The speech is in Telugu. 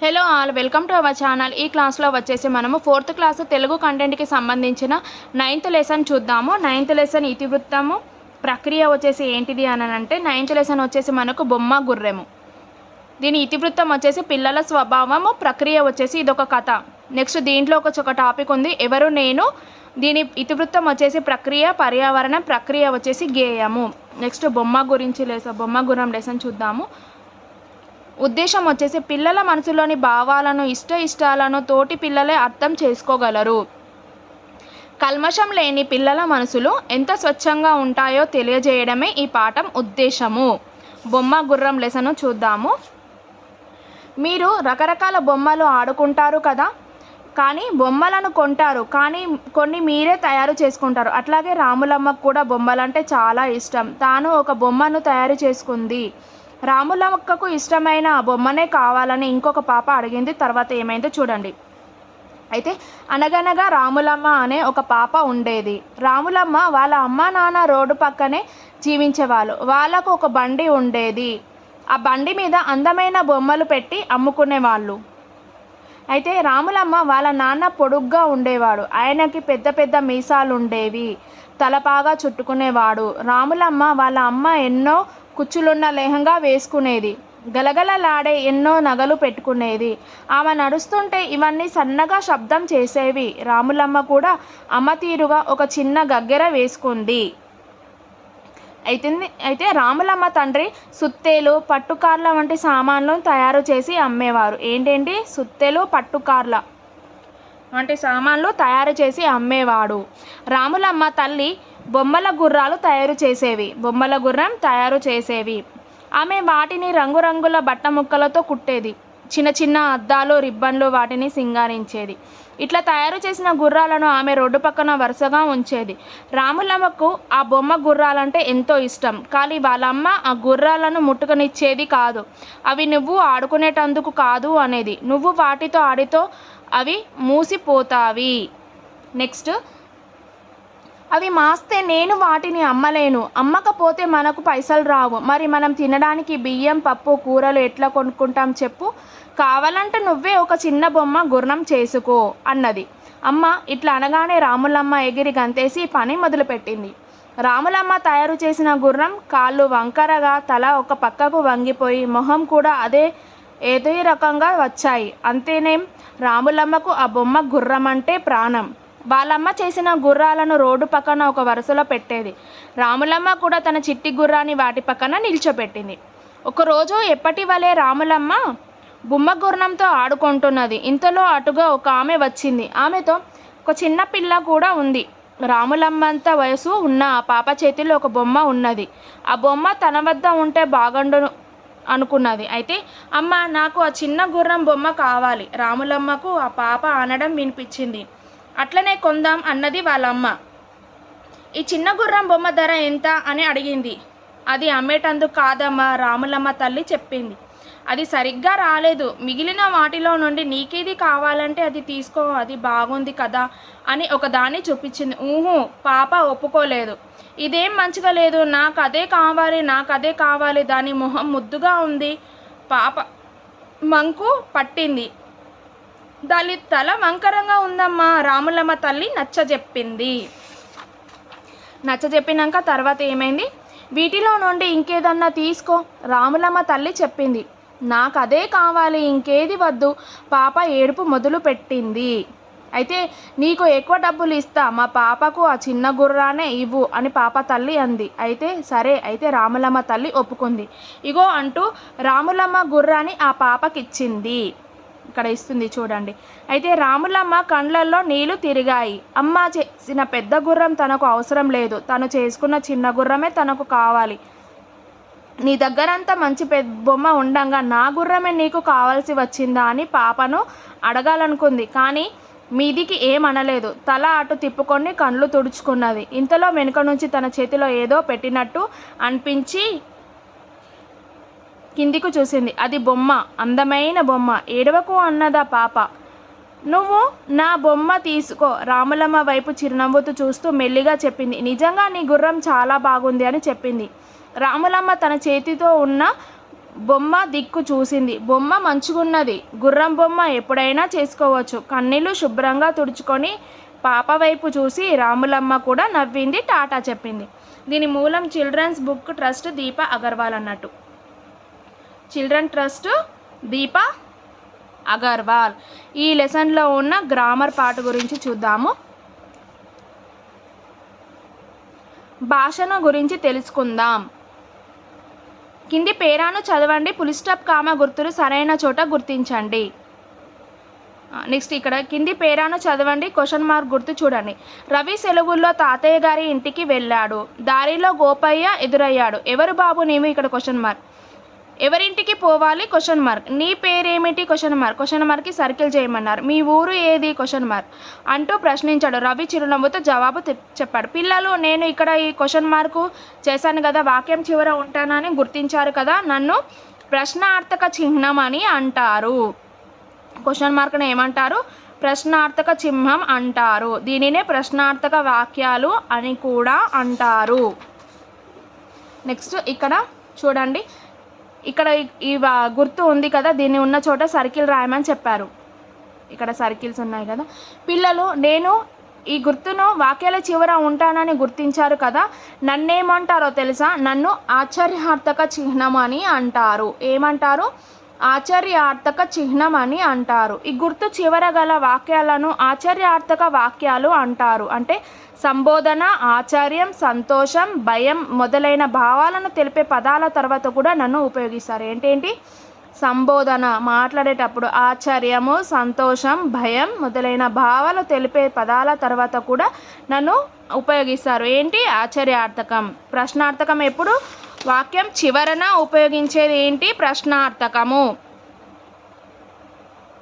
Hello all, welcome to our channel. ఈ క్లాస్లో వచ్చేసి మనము 4th క్లాస్ తెలుగు కంటెంట్కి సంబంధించిన 9th లెసన్ చూద్దాము. 9th లెసన్ ఇతివృత్తము ప్రక్రియ వచ్చేసి ఏంటిది అని అంటే 9th లెసన్ వచ్చేసి మనకు బొమ్మ గుర్రెము. దీని ఇతివృత్తం వచ్చేసి పిల్లల స్వభావము, ప్రక్రియ వచ్చేసి ఇదొక కథ. నెక్స్ట్ దీంట్లో ఒక టాపిక్ ఉంది, ఎవరు నేను. దీని ఇతివృత్తం వచ్చేసి ప్రక్రియ, పర్యావరణం, ప్రక్రియ వచ్చేసి గేయము. నెక్స్ట్ బొమ్మ గుర్రం లెసన్ చూద్దాము. ఉద్దేశం వచ్చేసి పిల్లల మనసులోని భావాలను, ఇష్టాలను తోటి పిల్లలే అర్థం చేసుకోగలరు. కల్మషం లేని పిల్లల మనసులు ఎంత స్వచ్ఛంగా ఉంటాయో తెలియజేయడమే ఈ పాఠం ఉద్దేశము. బొమ్మ గుర్రం లెసన్ చూద్దాము. మీరు రకరకాల బొమ్మలు ఆడుకుంటారు కదా, కానీ బొమ్మలను కొంటారు, కానీ కొన్ని మీరే తయారు చేసుకుంటారు. అట్లాగే రాములమ్మకు కూడా బొమ్మలంటే చాలా ఇష్టం. తాను ఒక బొమ్మను తయారు చేసుకుంది. రాములమ్మకు ఇష్టమైన ఆ బొమ్మనే కావాలని ఇంకొక పాప అడిగింది. తర్వాత ఏమైందో చూడండి. అయితే అనగనగా రాములమ్మ అనే ఒక పాప ఉండేది. రాములమ్మ వాళ్ళ అమ్మ నాన్న రోడ్డు పక్కనే జీవించేవాళ్ళు. వాళ్ళకు ఒక బండి ఉండేది. ఆ బండి మీద అందమైన బొమ్మలు పెట్టి అమ్ముకునేవాళ్ళు. అయితే రాములమ్మ వాళ్ళ నాన్న పొడుగ్గా ఉండేవాడు. ఆయనకి పెద్ద పెద్ద మీసాలు ఉండేవి, తలపాగా చుట్టుకునేవాడు. రాములమ్మ వాళ్ళ అమ్మ ఎన్నో కుచ్చులున్న లెహంగా వేసుకునేది, గలగలలాడే ఎన్నో నగలు పెట్టుకునేది. ఆమె నడుస్తుంటే ఇవన్నీ సన్నగా శబ్దం చేసేవి. రాములమ్మ కూడా అమ్మ తీరుగా ఒక చిన్న గగ్గెర వేసుకుంది. అయితే రాములమ్మ తండ్రి సుత్తెలు, పట్టుకార్ల వంటి సామాన్లను తయారు చేసి అమ్మేవారు. ఏంటంటే సుత్తెలు, పట్టుకార్ల వంటి సామాన్లు తయారు చేసి అమ్మేవాడు. రాములమ్మ తల్లి బొమ్మల గుర్రం తయారు చేసేవి. ఆమె వాటిని రంగురంగుల బట్ట ముక్కలతో కుట్టేది. చిన్న చిన్న అద్దాలు, రిబ్బన్లు వాటిని సింగారించేది. ఇట్లా తయారు చేసిన గుర్రాలను ఆమె రోడ్డు పక్కన వరుసగా ఉంచేది. రాములమ్మకు ఆ బొమ్మ గుర్రాలంటే ఎంతో ఇష్టం. కానీ వాళ్ళమ్మ ఆ గుర్రాలను ముట్టుకనిచ్చేది కాదు. అవి నువ్వు ఆడుకునేటందుకు కాదు అనేది. నువ్వు వాటితో ఆడితో అవి మూసిపోతావి. నెక్స్ట్, అవి మాస్తే నేను వాటిని అమ్మలేను. అమ్మకపోతే మనకు పైసలు రావు. మరి మనం తినడానికి బియ్యం, పప్పు, కూరలు ఎట్లా కొనుక్కుంటాం చెప్పు. కావాలంటే నువ్వే ఒక చిన్న బొమ్మ గుర్రం చేసుకో అన్నది అమ్మ. ఇట్లా అనగానే రాములమ్మ ఎగిరి గంతేసి పని మొదలుపెట్టింది. రాములమ్మ తయారు చేసిన గుర్రం కాళ్ళు వంకరగా, తల ఒక పక్కకు వంగిపోయి, మొహం కూడా ఏదో రకంగా వచ్చాయి. అంతేనేం, రాములమ్మకు ఆ బొమ్మ గుర్రం అంటే ప్రాణం. వాళ్ళమ్మ చేసిన గుర్రాలను రోడ్డు పక్కన ఒక వరుసలో పెట్టేది. రాములమ్మ కూడా తన చిట్టి గుర్రాన్ని వాటి పక్కన నిల్చోపెట్టింది. ఒకరోజు ఎప్పటి వలె రాములమ్మ బొమ్మ గుర్రంతో ఆడుకుంటున్నది. ఇంతలో అటుగా ఒక ఆమె వచ్చింది. ఆమెతో ఒక చిన్న పిల్ల కూడా ఉంది. రాములమ్మంత వయసు ఉన్న ఆ పాప చేతిలో ఒక బొమ్మ ఉన్నది. ఆ బొమ్మ తన వద్ద ఉంటే బాగుండును అనుకున్నది. అయితే అమ్మ, నాకు ఆ చిన్న గుర్రం బొమ్మ కావాలి. రాములమ్మకు ఆ పాప అనడం వినిపించింది. అట్లనే కొందాం అన్నది వాళ్ళమ్మ. ఈ చిన్న గుర్రం బొమ్మ ధర ఎంత అని అడిగింది. అది అమ్మేటందుకు కాదమ్మా, రాములమ్మ తల్లి చెప్పింది. అది సరిగ్గా రాలేదు. మిగిలిన వాటిలో నుండి నీకేది కావాలంటే అది తీసుకో, అది బాగుంది కదా అని ఒకదాన్ని చూపించింది. పాప ఒప్పుకోలేదు. ఇదేం మంచిగా లేదు, నాకు అదే కావాలి. దాని మొహం ముద్దుగా ఉంది. పాప మంకు పట్టింది. దాని తల వంకరంగా ఉందమ్మా. రాములమ్మ తల్లి నచ్చజెప్పినాక తర్వాత ఏమైంది, వీటిలో నుండి ఇంకేదన్నా తీసుకో. రాములమ్మ తల్లి చెప్పింది. నాకు అదే కావాలి, ఇంకేది వద్దు. పాప ఏడుపు మొదలు పెట్టింది. అయితే నీకు ఎక్కువ డబ్బులు ఇస్తా, మా పాపకు ఆ చిన్న గుర్రానే ఇవ్వు అని పాప తల్లి అంది. సరే అయితే రాములమ్మ తల్లి ఒప్పుకుంది. ఇగో అంటూ రాములమ్మ గుర్రాన్ని ఆ పాపకిచ్చింది. ఇక్కడ ఇస్తుంది చూడండి. అయితే రాములమ్మ కండ్లల్లో నీళ్లు తిరిగాయి. అమ్మ చేసిన పెద్ద గుర్రం తనకు అవసరం లేదు. తను చేసుకున్న చిన్న గుర్రమే తనకు కావాలి. నీ దగ్గరంతా మంచి బొమ్మ ఉండంగా నా గుర్రమే నీకు కావాల్సి వచ్చిందా అని పాపను అడగాలనుకుంది. కానీ మీదికి ఏమనలేదు. తల అటు తిప్పుకొని కళ్ళు తుడుచుకున్నది. ఇంతలో వెనుక నుంచి తన చేతిలో ఏదో పెట్టినట్టు అనిపించి కిందికి చూసింది. అది బొమ్మ, అందమైన బొమ్మ. ఏడవకు అన్నదా పాప. నువ్వు నా బొమ్మ తీసుకో. రాములమ్మ వైపు చిరునవ్వుతూ చూస్తూ మెల్లిగా చెప్పింది. నిజంగా నీ గుర్రం చాలా బాగుంది అని చెప్పింది. రాములమ్మ తన చేతితో ఉన్న బొమ్మ దిక్కు చూసింది. బొమ్మ మంచుగున్నది. గుర్రం బొమ్మ ఎప్పుడైనా చేసుకోవచ్చు. కన్నీళ్లు శుభ్రంగా తుడుచుకొని పాప వైపు చూసి రాములమ్మ కూడా నవ్వింది, టాటా చెప్పింది. దీని మూలం చిల్డ్రన్స్ బుక్ ట్రస్ట్ దీప అగర్వాల్ అన్నట్టు. చిల్డ్రన్ ట్రస్ట్ దీప అగర్వాల్. ఈ లెసన్లో ఉన్న గ్రామర్ పార్ట్ గురించి చూద్దాము. భాషను గురించి తెలుసుకుందాం. కింది పేరాను చదవండి, ఫుల్ స్టాప్ కామా గుర్తులు సరైన చోట గుర్తించండి. నెక్స్ట్ ఇక్కడ కింది పేరాను చదవండి, క్వశ్చన్ మార్క్ గుర్తు చూడండి. రవి సెలవుల్లో తాతయ్య గారి ఇంటికి వెళ్ళాడు. దారిలో గోపయ్య ఎదురయ్యాడు. ఎవరు బాబు నీవు? ఇక్కడ క్వశ్చన్ మార్క్. ఎవరింటికి పోవాలి? Question mark. నీ పేరేమిటి? Question mark. క్వశ్చన్ మార్క్కి సర్కిల్ చేయమన్నారు. మీ ఊరు ఏది? క్వశ్చన్ మార్క్ అంటూ ప్రశ్నించాడు. రవి చిరునవ్వుతో జవాబు చెప్పాడు. పిల్లలు, నేను ఇక్కడ ఈ క్వశ్చన్ మార్కు చేశాను కదా, వాక్యం చివర ఉంటానని గుర్తించారు కదా, నన్ను ప్రశ్నార్థక చిహ్నం అని అంటారు. క్వశ్చన్ మార్క్ని ఏమంటారు? ప్రశ్నార్థక చిహ్నం అంటారు. దీనినే ప్రశ్నార్థక వాక్యాలు అని కూడా అంటారు. నెక్స్ట్ ఇక్కడ చూడండి, ఇక్కడ ఈ గుర్తు ఉంది కదా, దీన్ని ఉన్న చోట సర్కిల్ రాయమని చెప్పారు. ఇక్కడ సర్కిల్స్ ఉన్నాయి కదా. పిల్లలు, నేను ఈ గుర్తును వాక్యాల చివర ఉంటానని గుర్తించారు కదా, నన్నేమంటారో తెలుసా? నన్ను ఆశ్చర్యార్థక చిహ్నం అని అంటారు. ఏమంటారు? ఆశ్చర్యార్థక చిహ్నం అని అంటారు. ఈ గుర్తు చివర గల వాక్యాలను ఆశ్చర్యార్థక వాక్యాలు అంటారు. అంటే సంబోధన, ఆశ్చర్యం, సంతోషం, భయం మొదలైన భావాలను తెలిపే పదాల తర్వాత కూడా నన్ను ఉపయోగిస్తారు. ఏంటేంటి? సంబోధన మాట్లాడేటప్పుడు ఆశ్చర్యము, సంతోషం, భయం మొదలైన భావాలు తెలిపే పదాల తర్వాత కూడా నన్ను ఉపయోగిస్తారు. ఏంటి? ఆశ్చర్యార్థకం. ప్రశ్నార్థకం ఎప్పుడు? వాక్యం చివరన ఉపయోగించేది ఏంటి? ప్రశ్నార్థకము.